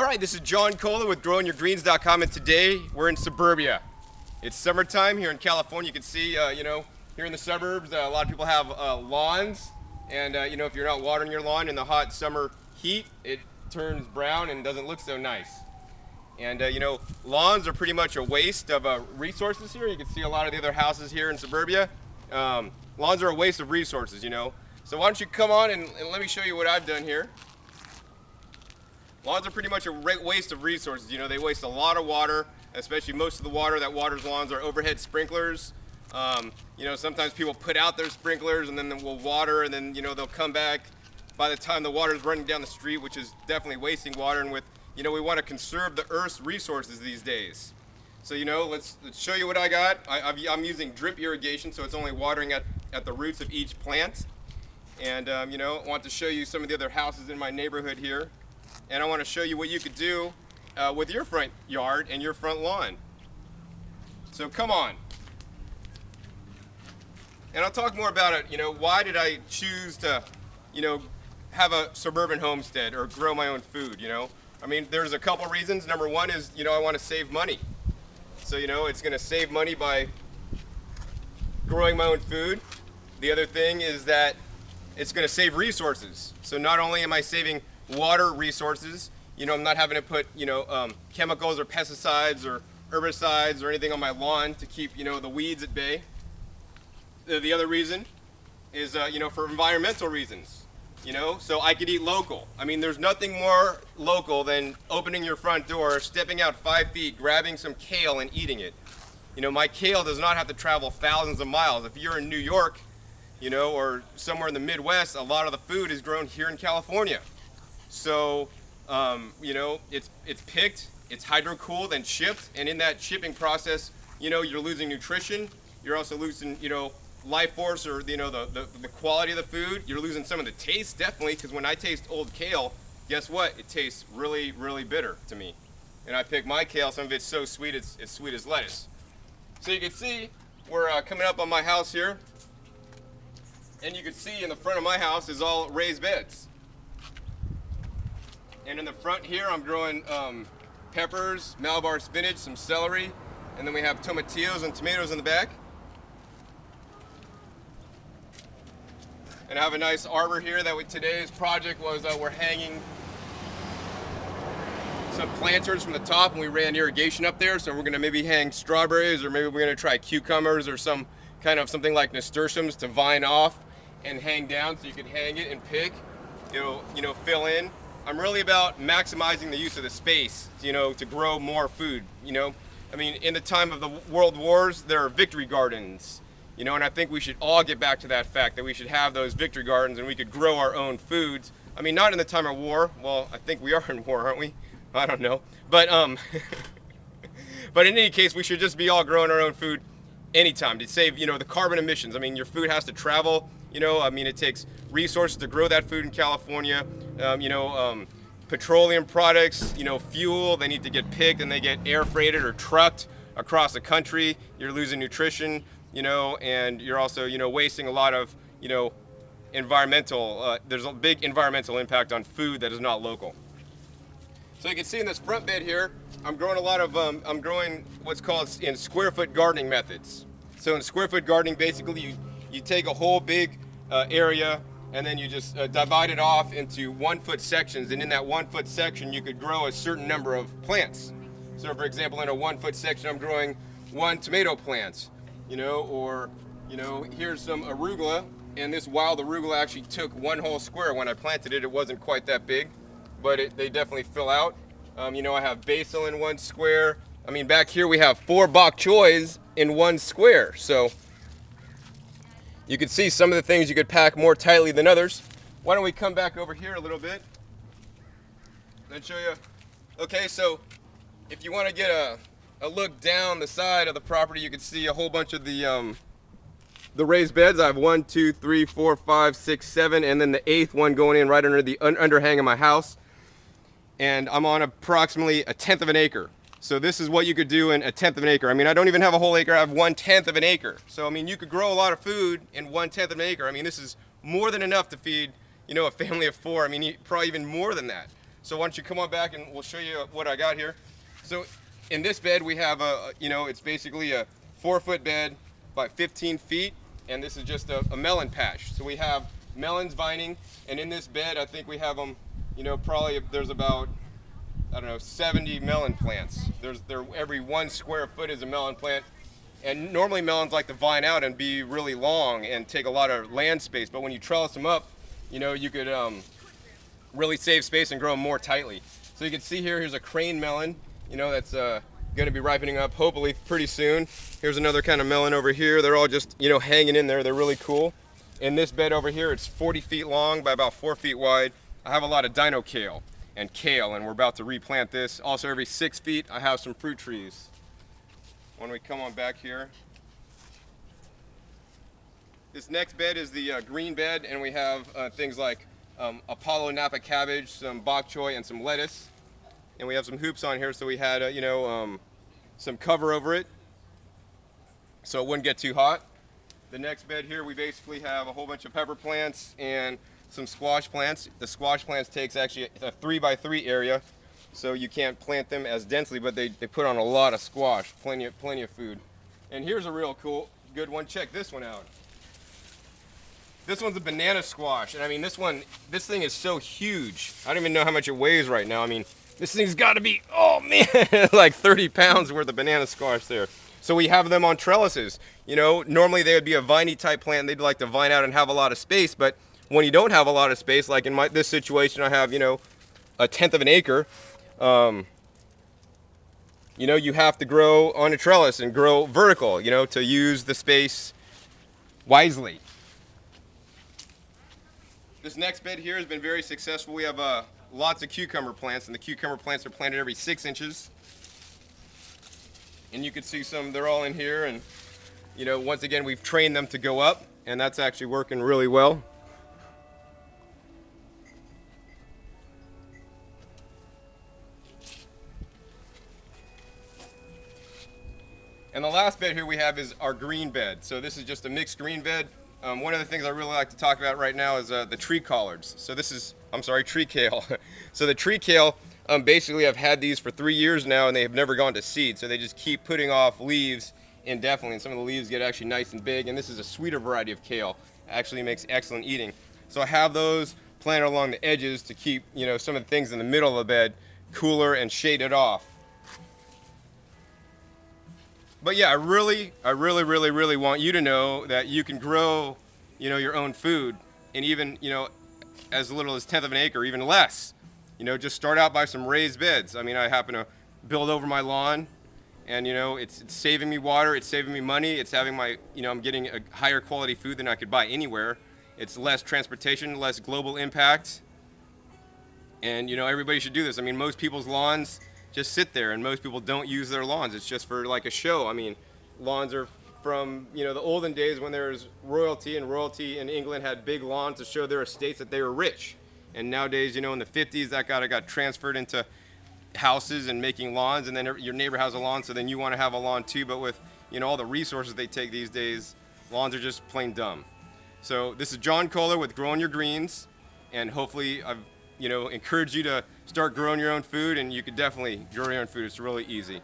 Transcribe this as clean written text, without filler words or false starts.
All right, this is John Kohler with growingyourgreens.com, and today we're in suburbia. It's summertime here in California. You can see, here in the suburbs, a lot of people have lawns, and if you're not watering your lawn in the hot summer heat, it turns brown and doesn't look so nice. And lawns are pretty much a waste of resources here. You can see a lot of the other houses here in suburbia. Lawns are a waste of resources, So why don't you come on and let me show you what I've done here. Lawns are pretty much a waste of resources. They waste a lot of water, especially most of the water that waters lawns are overhead sprinklers. Sometimes people put out their sprinklers and then will water, and then they'll come back by the time the water is running down the street, which is definitely wasting water. And we want to conserve the Earth's resources these days. So let's show you what I got. I'm using drip irrigation, so it's only watering at the roots of each plant. And I want to show you some of the other houses in my neighborhood here. And I want to show you what you could do with your front yard and your front lawn. So come on. And I'll talk more about it. Why did I choose to, have a suburban homestead or grow my own food, there's a couple reasons. Number one is, I want to save money. So, it's going to save money by growing my own food. The other thing is that it's going to save resources. So not only am I saving water resources, I'm not having to put, chemicals or pesticides or herbicides or anything on my lawn to keep, the weeds at bay. The other reason is, for environmental reasons, so I could eat local. There's nothing more local than opening your front door, stepping out 5 feet, grabbing some kale and eating it. My kale does not have to travel thousands of miles. If you're in New York, or somewhere in the Midwest, a lot of the food is grown here in California. So, it's picked, it's hydro-cooled and shipped, and in that shipping process, you're losing nutrition, you're also losing, life force or, the quality of the food. You're losing some of the taste, definitely, because when I taste old kale, guess what? It tastes really, really bitter to me. And I pick my kale, some of it's so sweet, it's sweet as lettuce. So you can see, we're coming up on my house here, and you can see in the front of my house is all raised beds. And in the front here, I'm growing peppers, Malabar spinach, some celery, and then we have tomatillos and tomatoes in the back. And I have a nice arbor here that today's project was we're hanging some planters from the top, and we ran irrigation up there. So we're gonna maybe hang strawberries, or maybe we're gonna try cucumbers or some kind of something like nasturtiums to vine off and hang down, so you can hang it and pick. It'll fill in. I'm really about maximizing the use of the space, to grow more food. In the time of the world wars, there are victory gardens. And I think we should all get back to that fact that we should have those victory gardens and we could grow our own foods. Not in the time of war. Well, I think we are in war, aren't we? I don't know. But but in any case, we should just be all growing our own food anytime to save, the carbon emissions. Your food has to travel, it takes resources to grow that food in California. Petroleum products, fuel, they need to get picked and they get air freighted or trucked across the country. You're losing nutrition. And you're also, wasting a lot of, environmental, there's a big environmental impact on food that is not local. So you can see in this front bed here, I'm growing a lot of, I'm growing what's called in square foot gardening methods. So in square foot gardening, basically you take a whole big area and then you just divide it off into 1 foot sections. And in that 1 foot section, you could grow a certain number of plants. So for example, in a 1 foot section, I'm growing 1 tomato plant. Here's some arugula, and this wild arugula actually took 1 whole square. When I planted it, it wasn't quite that big, but they definitely fill out. I have basil in 1 square. Back here we have 4 bok choys in 1 square. So you can see some of the things you could pack more tightly than others. Why don't we come back over here a little bit and show you. Okay, so if you want to get a look down the side of the property, you can see a whole bunch of the raised beds. I have 1, 2, 3, 4, 5, 6, 7, and then the 8th one going in right under the underhang of my house. And I'm on approximately 1/10 of an acre. So this is what you could do in 1/10 of an acre. I don't even have a whole acre, I have 1/10 of an acre. So you could grow a lot of food in 1/10 of an acre. This is more than enough to feed, a family of 4. Probably even more than that. So why don't you come on back and we'll show you what I got here. So in this bed we have it's basically a 4-foot bed by 15 feet, and this is just a melon patch. So we have melons vining, and in this bed I think we have them, probably there's about, I don't know, 70 melon plants. Every 1 square foot is a melon plant. And normally melons like to vine out and be really long and take a lot of land space, but when you trellis them up, you could really save space and grow them more tightly. So you can see here's a crane melon, that's going to be ripening up hopefully pretty soon. Here's another kind of melon over here. They're all just, hanging in there. They're really cool. In this bed over here, it's 40 feet long by about 4 feet wide. I have a lot of dino kale and kale, and we're about to replant this. Also, every 6 feet, I have some fruit trees. When we come on back here, this next bed is the green bed, and we have things like Apollo Napa cabbage, some bok choy, and some lettuce. And we have some hoops on here, so we had some cover over it so it wouldn't get too hot. The next bed here, we basically have a whole bunch of pepper plants and some squash plants. The squash plants takes actually a 3x3 area, so you can't plant them as densely, but they put on a lot of squash, plenty of food. And here's a real cool, good one. Check this one out. This one's a banana squash, and I mean this thing is so huge. I don't even know how much it weighs right now. I mean, this thing's got to be, oh man, like 30 pounds worth of banana squash there. So we have them on trellises. Normally they would be a viney type plant. They'd like to vine out and have a lot of space, but when you don't have a lot of space, like in this situation, I have, 1/10 of an acre. You have to grow on a trellis and grow vertical, to use the space wisely. This next bed here has been very successful. We have lots of cucumber plants, and the cucumber plants are planted every 6 inches. And you can see they're all in here, and once again, we've trained them to go up, and that's actually working really well. And the last bed here we have is our green bed. So this is just a mixed green bed. One of the things I really like to talk about right now is the tree collards. So tree kale. So the tree kale, basically I've had these for 3 years now, and they have never gone to seed. So they just keep putting off leaves indefinitely, and some of the leaves get actually nice and big. And this is a sweeter variety of kale. Actually makes excellent eating. So I have those planted along the edges to keep, some of the things in the middle of the bed cooler and shaded off. But yeah, I really want you to know that you can grow, your own food, and even, as little as 1/10 of an acre, even less. Just start out by some raised beds. I mean, I happen to build over my lawn, and it's saving me water, it's saving me money, it's having I'm getting a higher quality food than I could buy anywhere. It's less transportation, less global impact, and everybody should do this. I mean, most people's lawns just sit there, and most people don't use their lawns. It's just for like a show. I mean, lawns are from the olden days when there was royalty, and royalty in England had big lawns to show their estates that they were rich. And nowadays, in the 50s, that got transferred into houses and making lawns, and then your neighbor has a lawn, so then you want to have a lawn too. But with all the resources they take these days, lawns are just plain dumb. So this is John Kohler with Growing Your Greens, and hopefully I've encouraged you to start growing your own food, and you could definitely grow your own food. It's really easy.